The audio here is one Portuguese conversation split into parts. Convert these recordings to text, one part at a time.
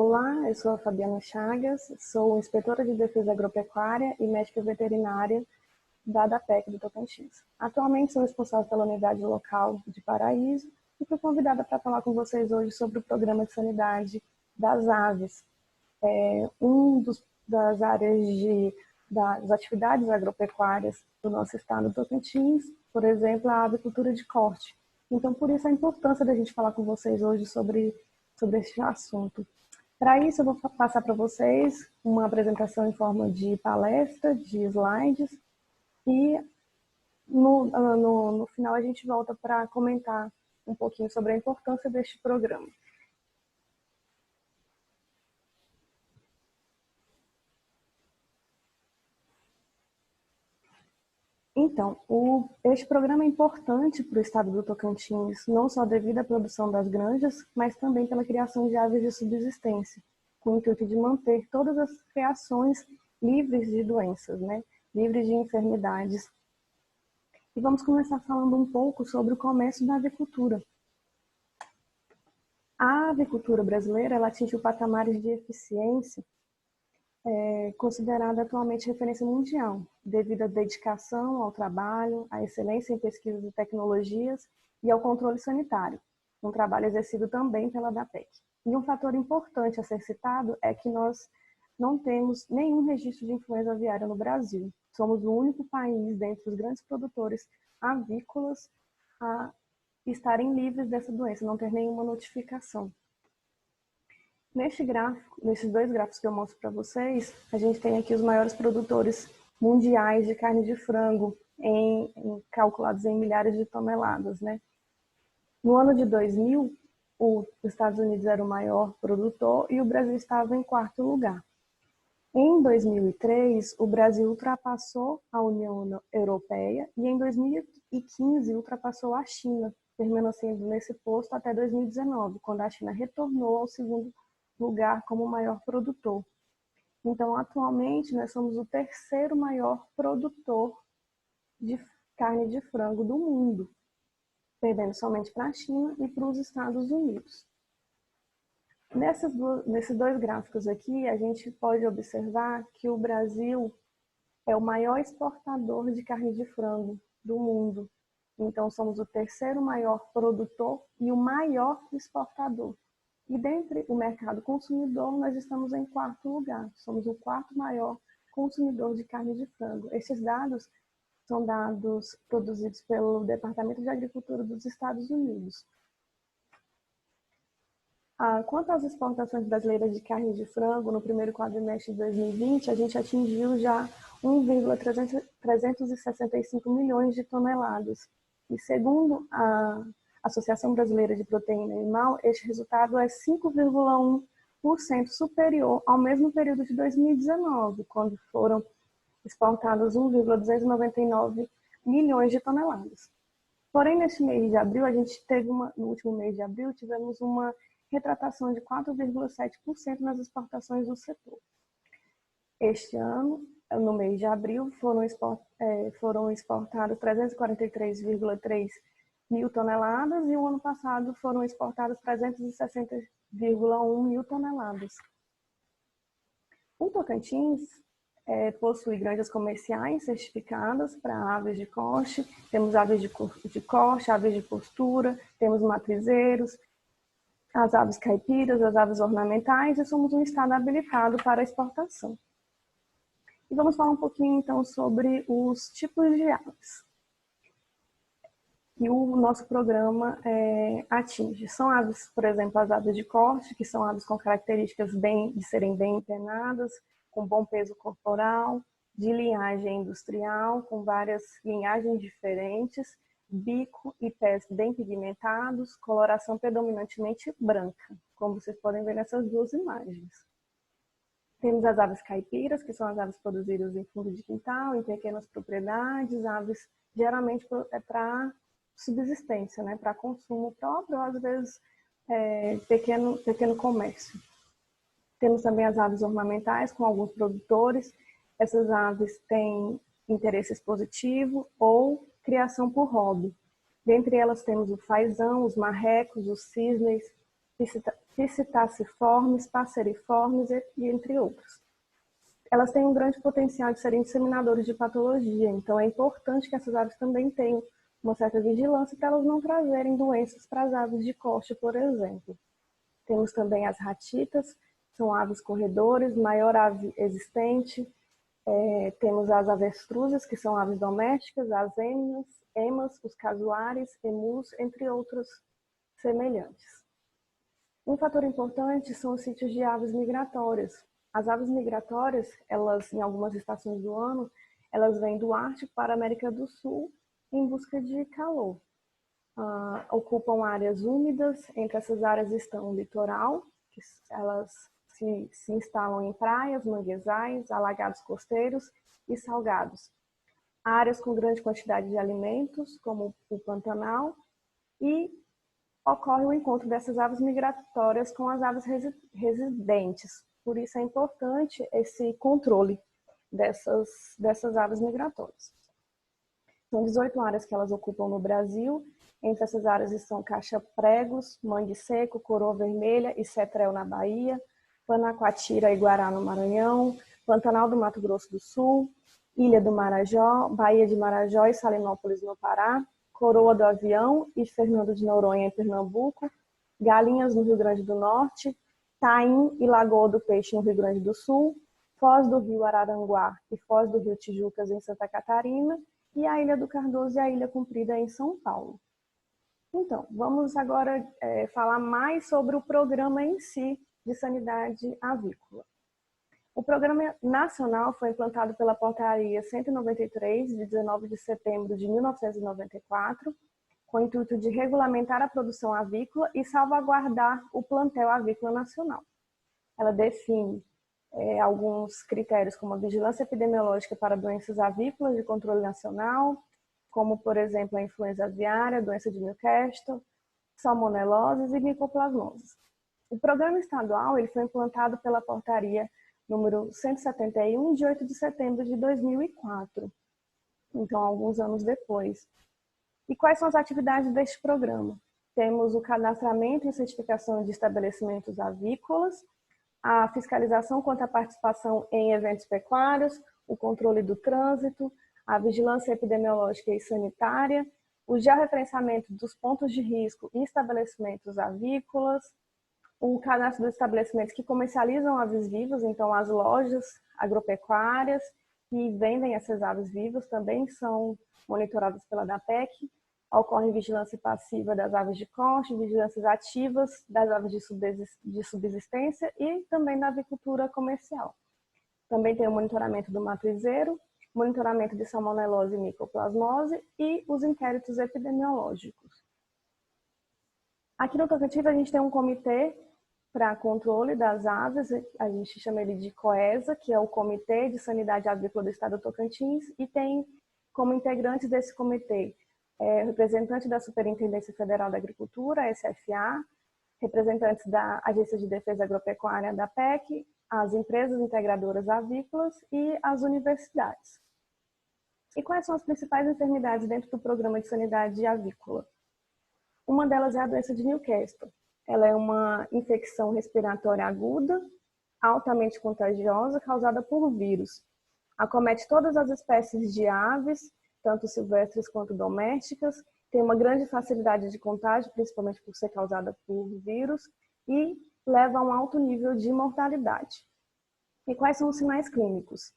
Olá, eu sou a Fabiana Chagas, sou inspetora de defesa agropecuária e médica veterinária da ADAPEC do Tocantins. Atualmente sou responsável pela unidade local de Paraíso e fui convidada para falar com vocês hoje sobre o programa de sanidade das aves. Das áreas das atividades agropecuárias do nosso estado do Tocantins, por exemplo, a avicultura de corte. Então, por isso a importância da gente falar com vocês hoje sobre este assunto. Para isso, eu vou passar para vocês uma apresentação em forma de palestra, de slides, e no final a gente volta para comentar um pouquinho sobre a importância deste programa. Então, este programa é importante para o estado do Tocantins, não só devido à produção das granjas, mas também pela criação de aves de subsistência, com o intuito de manter todas as criações livres de doenças, né? Livres de enfermidades. E vamos começar falando um pouco sobre o comércio da avicultura. A avicultura brasileira ela atingiu patamares de eficiência considerada atualmente referência mundial, devido à dedicação ao trabalho, à excelência em pesquisas e tecnologias e ao controle sanitário, um trabalho exercido também pela ADAPEC. E um fator importante a ser citado é que nós não temos nenhum registro de influenza aviária no Brasil. Somos o único país dentre os grandes produtores avícolas a estarem livres dessa doença, não ter nenhuma notificação. Nesses dois gráficos que eu mostro para vocês, a gente tem aqui os maiores produtores mundiais de carne de frango, calculados em milhares de toneladas, né? No ano de 2000, os Estados Unidos era o maior produtor e o Brasil estava em quarto lugar. Em 2003, o Brasil ultrapassou a União Europeia e em 2015 ultrapassou a China, permanecendo nesse posto até 2019, quando a China retornou ao segundo lugar como o maior produtor. Então, atualmente, nós somos o terceiro maior produtor de carne de frango do mundo, perdendo somente para a China e para os Estados Unidos. Nesses dois gráficos aqui, a gente pode observar que o Brasil é o maior exportador de carne de frango do mundo. Então, somos o terceiro maior produtor e o maior exportador. E dentre o mercado consumidor, nós estamos em quarto lugar. Somos o quarto maior consumidor de carne de frango. Esses dados são dados produzidos pelo Departamento de Agricultura dos Estados Unidos. Quanto às exportações brasileiras de carne de frango, no primeiro quadrimestre de 2020, a gente atingiu já 1,365 milhões de toneladas. E segundo a Associação Brasileira de Proteína Animal, este resultado é 5,1% superior ao mesmo período de 2019, quando foram exportados 1,299 milhões de toneladas. Porém, neste mês de abril, no último mês de abril, tivemos uma retratação de 4,7% nas exportações do setor. Este ano, no mês de abril, foram exportados 343,3 mil toneladas e o ano passado foram exportadas 360,1 mil toneladas. O Tocantins possui granjas comerciais certificadas para aves de corte, temos aves de corte, aves de postura, temos matrizeiros, as aves caipiras, as aves ornamentais e somos um estado habilitado para exportação. E vamos falar um pouquinho então sobre os tipos de aves que o nosso programa atinge. São aves, por exemplo, as aves de corte, que são aves com características de serem bem empenadas, com bom peso corporal, de linhagem industrial, com várias linhagens diferentes, bico e pés bem pigmentados, coloração predominantemente branca, como vocês podem ver nessas duas imagens. Temos as aves caipiras, que são as aves produzidas em fundo de quintal, em pequenas propriedades, aves geralmente para subsistência, né, para consumo próprio, ou às vezes pequeno comércio. Temos também as aves ornamentais, com alguns produtores. Essas aves têm interesse expositivo ou criação por hobby. Dentre elas temos o fazão, os marrecos, os cisnes, Psittaciformes, Passeriformes e entre outros. Elas têm um grande potencial de serem disseminadores de patologia, então é importante que essas aves também tenham uma certa vigilância para elas não trazerem doenças para as aves de corte, por exemplo. Temos também as ratitas, são aves corredores, maior ave existente. Temos as avestruzes, que são aves domésticas, as emas, os casuares, emus, entre outros semelhantes. Um fator importante são os sítios de aves migratórias. As aves migratórias, elas, em algumas estações do ano, elas vêm do Ártico para a América do Sul em busca de calor. Ocupam áreas úmidas, entre essas áreas estão o litoral, que elas se instalam em praias, manguezais, alagados costeiros e salgados. Áreas com grande quantidade de alimentos, como o Pantanal, e ocorre o encontro dessas aves migratórias com as aves residentes. Por isso é importante esse controle dessas aves migratórias. São 18 áreas que elas ocupam no Brasil. Entre essas áreas estão Caixa-Pregos, Mangue Seco, Coroa Vermelha e Cetrel na Bahia, Panacoatira e Guará no Maranhão, Pantanal do Mato Grosso do Sul, Ilha do Marajó, Baía de Marajó e Salinópolis no Pará, Coroa do Avião e Fernando de Noronha em Pernambuco, Galinhas no Rio Grande do Norte, Taim e Lagoa do Peixe no Rio Grande do Sul, Foz do Rio Araranguá e Foz do Rio Tijucas em Santa Catarina e a Ilha do Cardoso e a Ilha Comprida em São Paulo. Então, vamos agora falar mais sobre o programa em si de sanidade avícola. O Programa Nacional foi implantado pela Portaria 193, de 19 de setembro de 1994, com o intuito de regulamentar a produção avícola e salvaguardar o plantel avícola nacional. Ela define alguns critérios como a vigilância epidemiológica para doenças avícolas de controle nacional, como, por exemplo, a influenza aviária, doença de Newcastle, salmoneloses e micoplasmoses. O programa estadual ele foi implantado pela Portaria número 171, de 8 de setembro de 2004, então alguns anos depois. E quais são as atividades deste programa? Temos o cadastramento e certificação de estabelecimentos avícolas, a fiscalização quanto à participação em eventos pecuários, o controle do trânsito, a vigilância epidemiológica e sanitária, o georreferenciamento dos pontos de risco e estabelecimentos avícolas, o cadastro dos estabelecimentos que comercializam aves vivas, então as lojas agropecuárias que vendem essas aves vivas também são monitoradas pela DAPEC. Ocorre vigilância passiva das aves de corte, vigilâncias ativas das aves de subsistência e também da avicultura comercial. Também tem o monitoramento do matoizeiro, monitoramento de salmonelose e micoplasmose e os inquéritos epidemiológicos. Aqui no Tocantins a gente tem um comitê para controle das aves, a gente chama ele de COESA, que é o Comitê de Sanidade Avícola do Estado do Tocantins, e tem como integrantes desse comitê representantes da Superintendência Federal da Agricultura, SFA, representantes da Agência de Defesa Agropecuária, da PEC, as empresas integradoras avícolas e as universidades. E quais são as principais enfermidades dentro do Programa de Sanidade Avícola? Uma delas é a doença de Newcastle. Ela é uma infecção respiratória aguda, altamente contagiosa, causada por vírus. Acomete todas as espécies de aves, tanto silvestres quanto domésticas, tem uma grande facilidade de contágio, principalmente por ser causada por vírus, e leva a um alto nível de mortalidade. E quais são os sinais clínicos?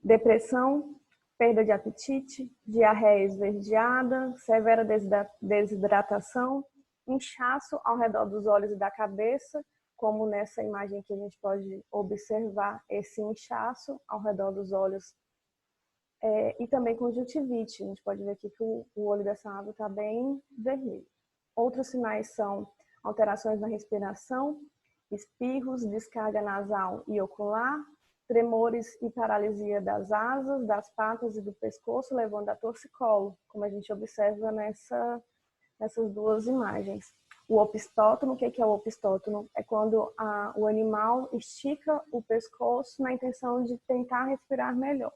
Depressão, perda de apetite, diarreia esverdeada, severa desidratação, inchaço ao redor dos olhos e da cabeça, como nessa imagem que a gente pode observar esse inchaço ao redor dos olhos, e também conjuntivite. A gente pode ver aqui que o olho dessa ave está bem vermelho. Outros sinais são alterações na respiração, espirros, descarga nasal e ocular, tremores e paralisia das asas, das patas e do pescoço, levando a torcicolo, como a gente observa nessas duas imagens. O opistótono, o que é o opistótono? É quando o animal estica o pescoço na intenção de tentar respirar melhor.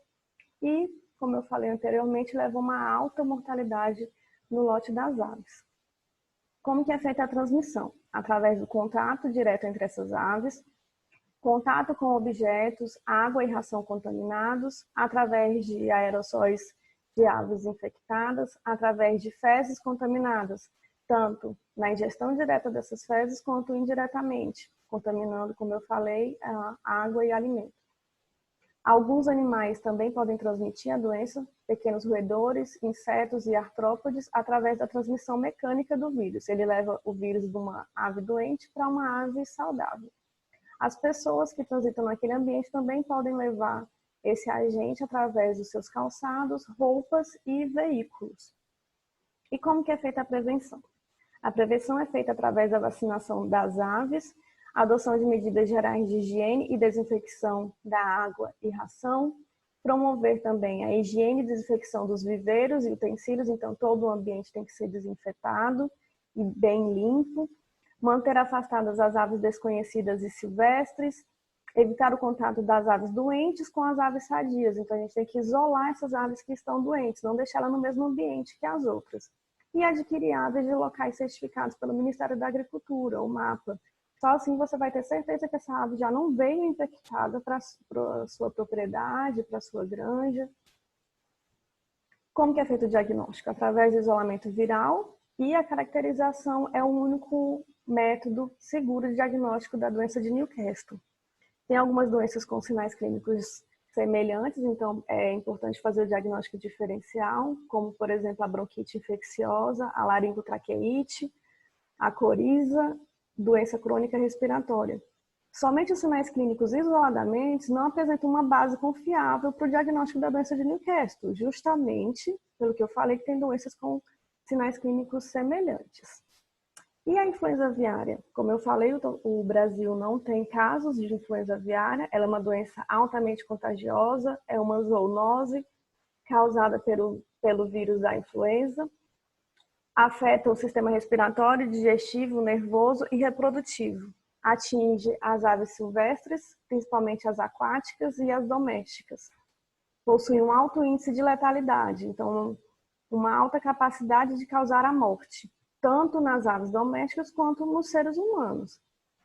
E, como eu falei anteriormente, leva a uma alta mortalidade no lote das aves. Como que é feita a transmissão? através do contato direto entre essas aves, contato com objetos, água e ração contaminados, através de aerossóis de aves infectadas, através de fezes contaminadas, tanto na ingestão direta dessas fezes quanto indiretamente, contaminando, como eu falei, a água e alimento. Alguns animais também podem transmitir a doença, pequenos roedores, insetos e artrópodes, através da transmissão mecânica do vírus. Ele leva o vírus de uma ave doente para uma ave saudável. As pessoas que transitam naquele ambiente também podem levar esse agente através dos seus calçados, roupas e veículos. E como que é feita a prevenção? A prevenção é feita através da vacinação das aves, adoção de medidas gerais de higiene e desinfecção da água e ração, promover também a higiene e desinfecção dos viveiros e utensílios, então todo o ambiente tem que ser desinfetado e bem limpo, manter afastadas as aves desconhecidas e silvestres, evitar o contato das aves doentes com as aves sadias, então a gente tem que isolar essas aves que estão doentes, não deixar elas no mesmo ambiente que as outras. E adquirir aves de locais certificados pelo Ministério da Agricultura, o MAPA. Só assim você vai ter certeza que essa ave já não veio infectada para a sua propriedade, para a sua granja. Como que é feito o diagnóstico? Através do isolamento viral, e a caracterização é o único método seguro de diagnóstico da doença de Newcastle. Tem algumas doenças com sinais clínicos semelhantes, então é importante fazer o diagnóstico diferencial, como, por exemplo, a bronquite infecciosa, a laringotraqueite, a coriza, doença crônica respiratória. Somente os sinais clínicos isoladamente não apresentam uma base confiável para o diagnóstico da doença de Newcastle, justamente pelo que eu falei que tem doenças com sinais clínicos semelhantes. E a influenza aviária? Como eu falei, o Brasil não tem casos de influenza aviária, ela é uma doença altamente contagiosa, é uma zoonose causada pelo vírus da influenza, afeta o sistema respiratório, digestivo, nervoso e reprodutivo. Atinge as aves silvestres, principalmente as aquáticas e as domésticas. Possui um alto índice de letalidade, então uma alta capacidade de causar a morte, tanto nas aves domésticas quanto nos seres humanos.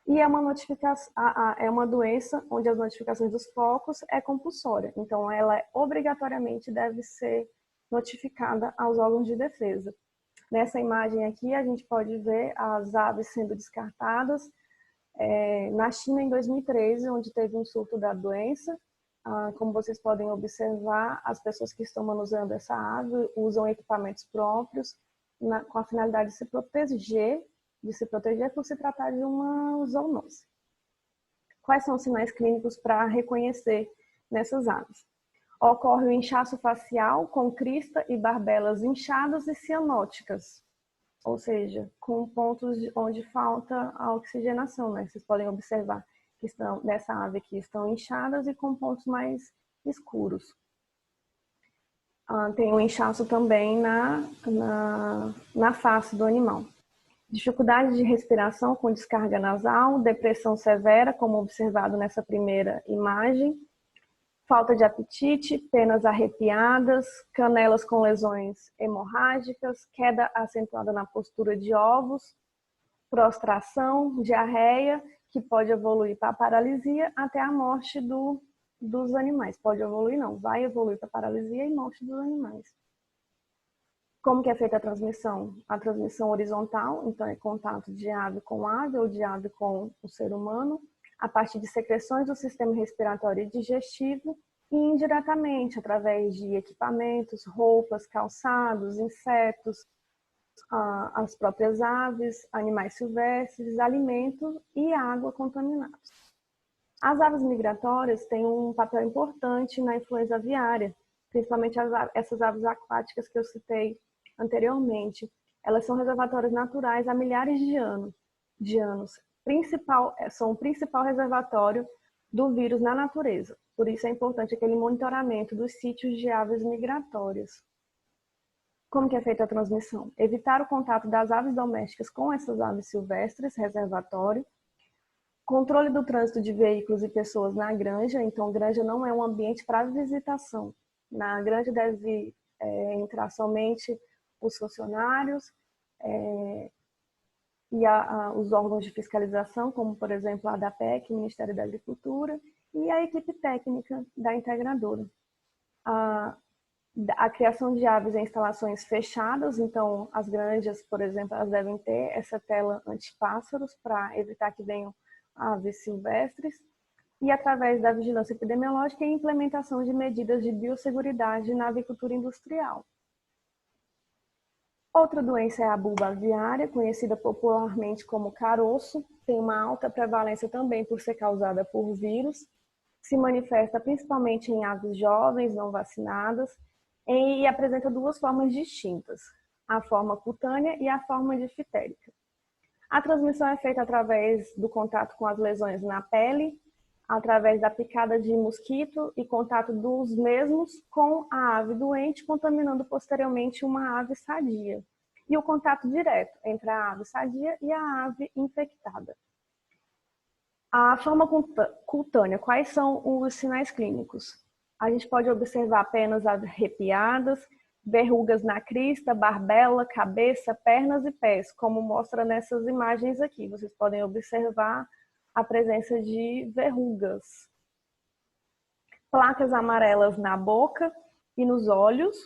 E é uma doença onde as notificações dos focos é compulsória, então ela obrigatoriamente deve ser notificada aos órgãos de defesa. Nessa imagem aqui a gente pode ver as aves sendo descartadas na China em 2013, onde teve um surto da doença. Como vocês podem observar, as pessoas que estão manuseando essa ave usam equipamentos próprios com a finalidade de se proteger por se tratar de uma zoonose. Quais são os sinais clínicos para reconhecer nessas aves? Ocorre o inchaço facial com crista e barbelas inchadas e cianóticas, ou seja, com pontos onde falta a oxigenação, né? Vocês podem observar que estão nessa ave aqui estão inchadas e com pontos mais escuros. Tem um inchaço também na face do animal. Dificuldade de respiração com descarga nasal, depressão severa, como observado nessa primeira imagem, falta de apetite, penas arrepiadas, canelas com lesões hemorrágicas, queda acentuada na postura de ovos, prostração, diarreia, que pode evoluir para a paralisia até a morte dos animais. Pode evoluir não, vai evoluir para a paralisia e morte dos animais. Como que é feita a transmissão? A transmissão horizontal, então é contato de ave com ave ou de ave com o ser humano, a partir de secreções do sistema respiratório e digestivo, e indiretamente, através de equipamentos, roupas, calçados, insetos, as próprias aves, animais silvestres, alimentos e água contaminados. As aves migratórias têm um papel importante na influenza aviária, principalmente essas aves aquáticas que eu citei anteriormente. Elas são reservatórios naturais há milhares de anos. São o principal reservatório do vírus na natureza. Por isso é importante aquele monitoramento dos sítios de aves migratórias. Como que é feita a transmissão? Evitar o contato das aves domésticas com essas aves silvestres, reservatório. Controle do trânsito de veículos e pessoas na granja. Então, granja não é um ambiente para visitação. Na granja deve entrar somente os funcionários, e os órgãos de fiscalização, como, por exemplo, a ADAPEC, Ministério da Agricultura, e a equipe técnica da integradora. A criação de aves em instalações fechadas, então as granjas, por exemplo, elas devem ter essa tela antipássaros para evitar que venham aves silvestres, e através da vigilância epidemiológica e implementação de medidas de biosseguridade na avicultura industrial. Outra doença é a bulba aviária, conhecida popularmente como caroço, tem uma alta prevalência também por ser causada por vírus, se manifesta principalmente em aves jovens não vacinadas e apresenta duas formas distintas, a forma cutânea e a forma difterica. A transmissão é feita através do contato com as lesões na pele, através da picada de mosquito e contato dos mesmos com a ave doente, contaminando posteriormente uma ave sadia. E o contato direto entre a ave sadia e a ave infectada. A forma cutânea, quais são os sinais clínicos? A gente pode observar penas arrepiadas, verrugas na crista, barbela, cabeça, pernas e pés, como mostra nessas imagens aqui. Vocês podem observar a presença de verrugas. Placas amarelas na boca e nos olhos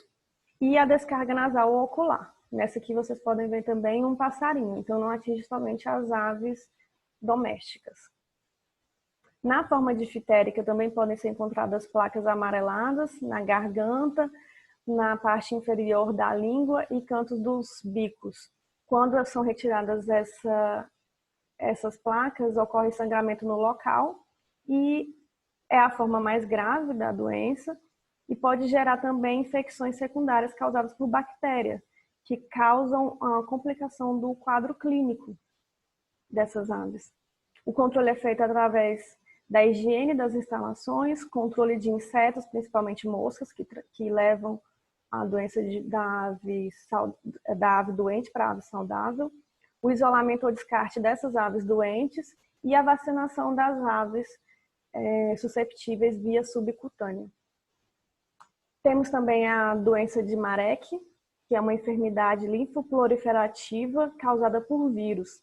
e a descarga nasal ou ocular. Nessa aqui vocês podem ver também um passarinho, então não atinge somente as aves domésticas. Na forma difterica também podem ser encontradas placas amareladas na garganta, na parte inferior da língua e cantos dos bicos. Quando são retiradas essas placas, ocorre sangramento no local e é a forma mais grave da doença e pode gerar também infecções secundárias causadas por bactérias, que causam a complicação do quadro clínico dessas aves. O controle é feito através da higiene das instalações, controle de insetos, principalmente moscas, que levam a doença da ave doente para a ave saudável, o isolamento ou descarte dessas aves doentes e a vacinação das aves susceptíveis via subcutânea. Temos também a doença de Marek, que é uma enfermidade linfoproliferativa causada por vírus,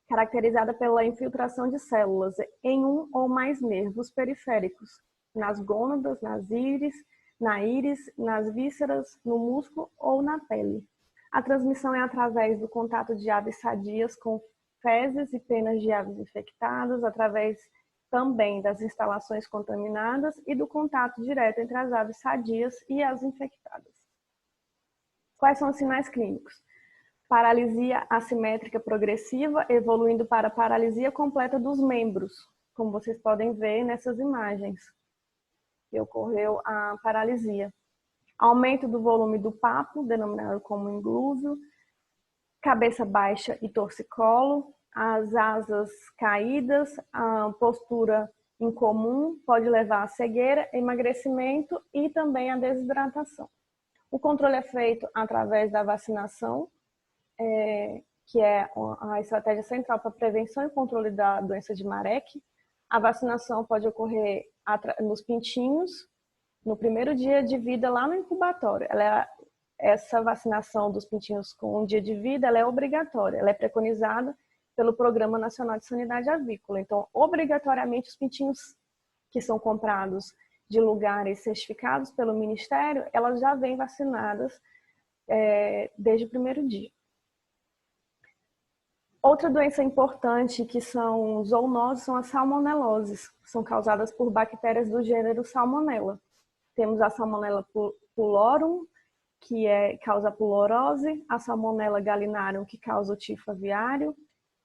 caracterizada pela infiltração de células em um ou mais nervos periféricos, nas gônadas, na íris, nas vísceras, no músculo ou na pele. A transmissão é através do contato de aves sadias com fezes e penas de aves infectadas, através também das instalações contaminadas e do contato direto entre as aves sadias e as infectadas. Quais são os sinais clínicos? Paralisia assimétrica progressiva, evoluindo para paralisia completa dos membros, como vocês podem ver nessas imagens, que ocorreu a paralisia. Aumento do volume do papo, denominado como inglúvio, cabeça baixa e torcicolo, as asas caídas, a postura incomum pode levar à cegueira, emagrecimento e também à desidratação. O controle é feito através da vacinação, que é a estratégia central para a prevenção e controle da doença de Marek. A vacinação pode ocorrer nos pintinhos, no primeiro dia de vida lá no incubatório. Essa vacinação dos pintinhos com um dia de vida ela é obrigatória, ela é preconizada pelo Programa Nacional de Sanidade Avícola. Então, obrigatoriamente, os pintinhos que são comprados de lugares certificados pelo Ministério, elas já vêm vacinadas desde o primeiro dia. Outra doença importante que são zoonoses são as salmoneloses, que são causadas por bactérias do gênero Salmonella. Temos a Salmonella pullorum, que causa pulorose, a Salmonella gallinarum, que causa o tifo aviário,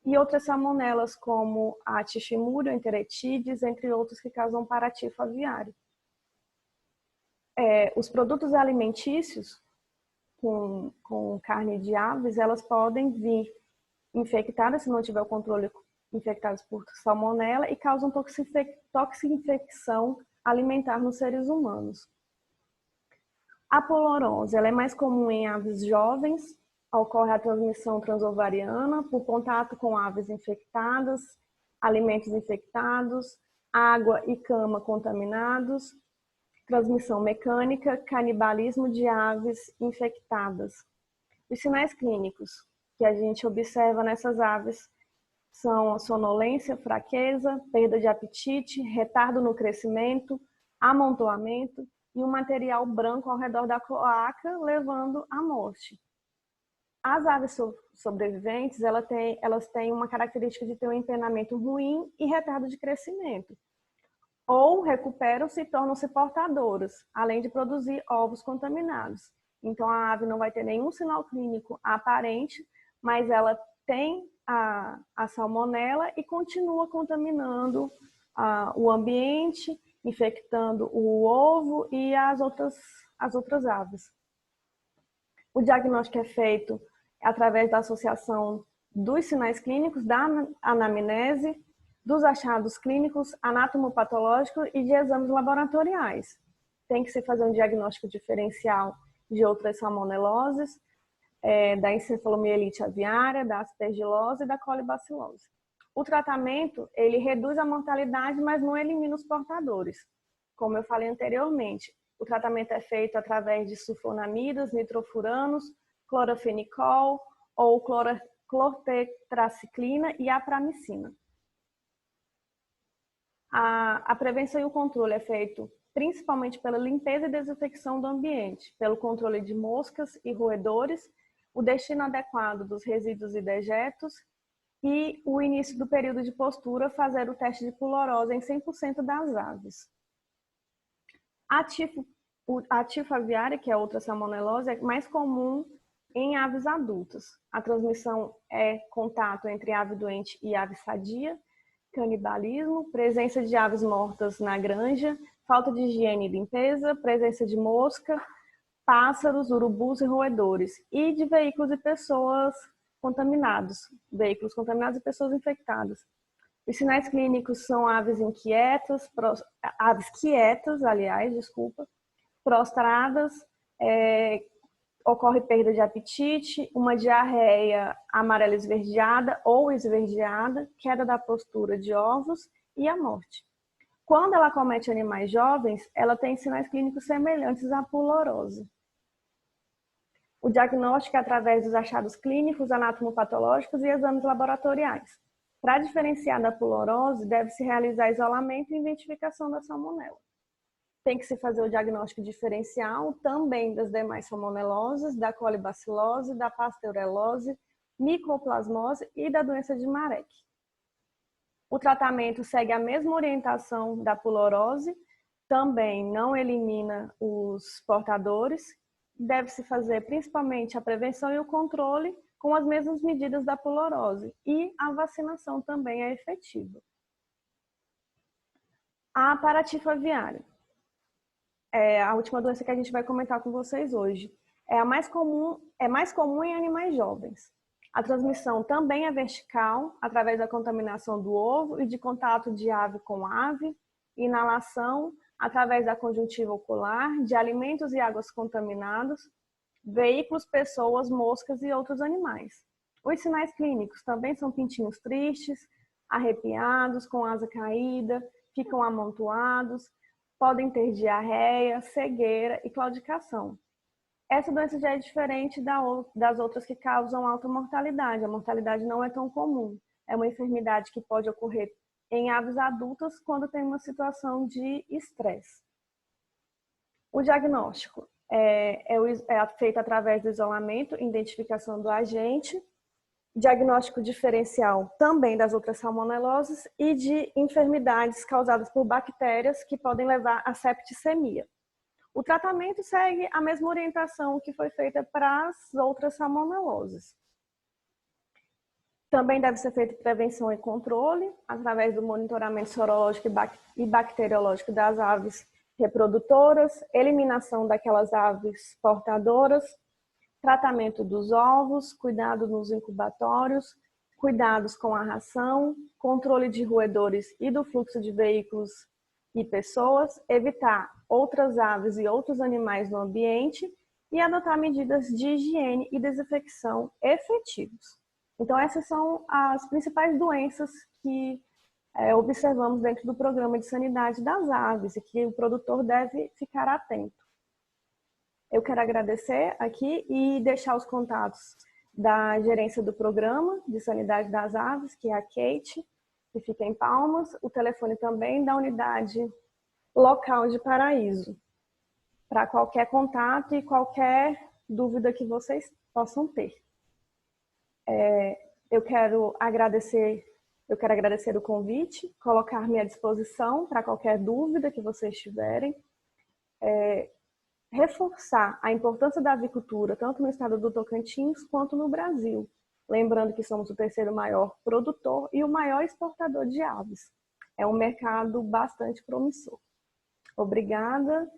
e outras salmonelas como a Tifimurium, enteritidis, entre outros que causam paratifo aviário. Os produtos alimentícios com carne de aves, elas podem vir infectadas, se não tiver o controle, infectadas por salmonela e causam toxinfecção alimentar nos seres humanos. A pulorose, ela é mais comum em aves jovens, ocorre a transmissão transovariana por contato com aves infectadas, alimentos infectados, água e cama contaminados, transmissão mecânica, canibalismo de aves infectadas. Os sinais clínicos. que a gente observa nessas aves são a sonolência, fraqueza, perda de apetite, retardo no crescimento, amontoamento e um material branco ao redor da cloaca, levando à morte. As aves sobreviventes, elas têm uma característica de ter um empenamento ruim e retardo de crescimento. Ou recuperam-se e tornam-se portadoras, além de produzir ovos contaminados. Então, a ave não vai ter nenhum sinal clínico aparente, mas ela tem a salmonela e continua contaminando o ambiente, infectando o ovo e as outras aves. O diagnóstico é feito através da associação dos sinais clínicos, da anamnese, dos achados clínicos, anatomopatológicos e de exames laboratoriais. Tem que se fazer um diagnóstico diferencial de outras salmoneloses, da encefalomielite aviária, da aspergilose e da colibacilose. O tratamento, ele reduz a mortalidade, mas não elimina os portadores. Como eu falei anteriormente, o tratamento é feito através de sulfonamidas, nitrofuranos, clorofenicol ou clortetraciclina e apramicina. A prevenção e o controle é feito principalmente pela limpeza e desinfecção do ambiente, pelo controle de moscas e roedores, o destino adequado dos resíduos e dejetos e o início do período de postura, fazer o teste de pulorose em 100% das aves. A tifo aviária, que é outra salmonelose, é mais comum em aves adultas. A transmissão é contato entre ave doente e ave sadia, canibalismo, presença de aves mortas na granja, falta de higiene e limpeza, presença de mosca, pássaros, urubus e roedores, e de veículos e pessoas contaminados, veículos contaminados e pessoas infectadas. Os sinais clínicos são aves quietas, prostradas, ocorre perda de apetite, uma diarreia amarela esverdeada ou esverdeada, queda da postura de ovos e a morte. Quando ela comete animais jovens, ela tem sinais clínicos semelhantes à pulorose. O diagnóstico é através dos achados clínicos, anatomopatológicos e exames laboratoriais. Para diferenciar da pulorose, deve-se realizar isolamento e identificação da salmonela. Tem que se fazer o diagnóstico diferencial também das demais salmoneloses, da colibacilose, da pasteurelose, micoplasmose e da doença de Marek. O tratamento segue a mesma orientação da pulorose, também não elimina os portadores, deve-se fazer principalmente a prevenção e o controle com as mesmas medidas da pulorose e a vacinação também é efetiva. A paratifo aviária é a última doença que a gente vai comentar com vocês hoje. É mais comum em animais jovens. A transmissão também é vertical, através da contaminação do ovo e de contato de ave com ave, inalação, através da conjuntiva ocular, de alimentos e águas contaminados, veículos, pessoas, moscas e outros animais. Os sinais clínicos também são pintinhos tristes, arrepiados, com asa caída, ficam amontoados, podem ter diarreia, cegueira e claudicação. Essa doença já é diferente das outras que causam alta mortalidade. A mortalidade não é tão comum. É uma enfermidade que pode ocorrer em aves adultas quando tem uma situação de estresse. O diagnóstico é feito através do isolamento, identificação do agente, diagnóstico diferencial também das outras salmoneloses e de enfermidades causadas por bactérias que podem levar à septicemia. O tratamento segue a mesma orientação que foi feita para as outras salmoneloses. Também deve ser feita prevenção e controle através do monitoramento sorológico e bacteriológico das aves reprodutoras, eliminação daquelas aves portadoras, tratamento dos ovos, cuidado nos incubatórios, cuidados com a ração, controle de roedores e do fluxo de veículos e pessoas, evitar outras aves e outros animais no ambiente e adotar medidas de higiene e desinfecção efetivos. Então, essas são as principais doenças que observamos dentro do programa de sanidade das aves e que o produtor deve ficar atento. Eu quero agradecer aqui e deixar os contatos da gerência do programa de sanidade das aves, que é a Kate, que fica em Palmas, o telefone também da unidade local de Paraíso, para qualquer contato e qualquer dúvida que vocês possam ter. Eu quero agradecer o convite, colocar-me à disposição para qualquer dúvida que vocês tiverem, reforçar a importância da avicultura, tanto no estado do Tocantins quanto no Brasil. Lembrando que somos o terceiro maior produtor e o maior exportador de aves. É um mercado bastante promissor. Obrigada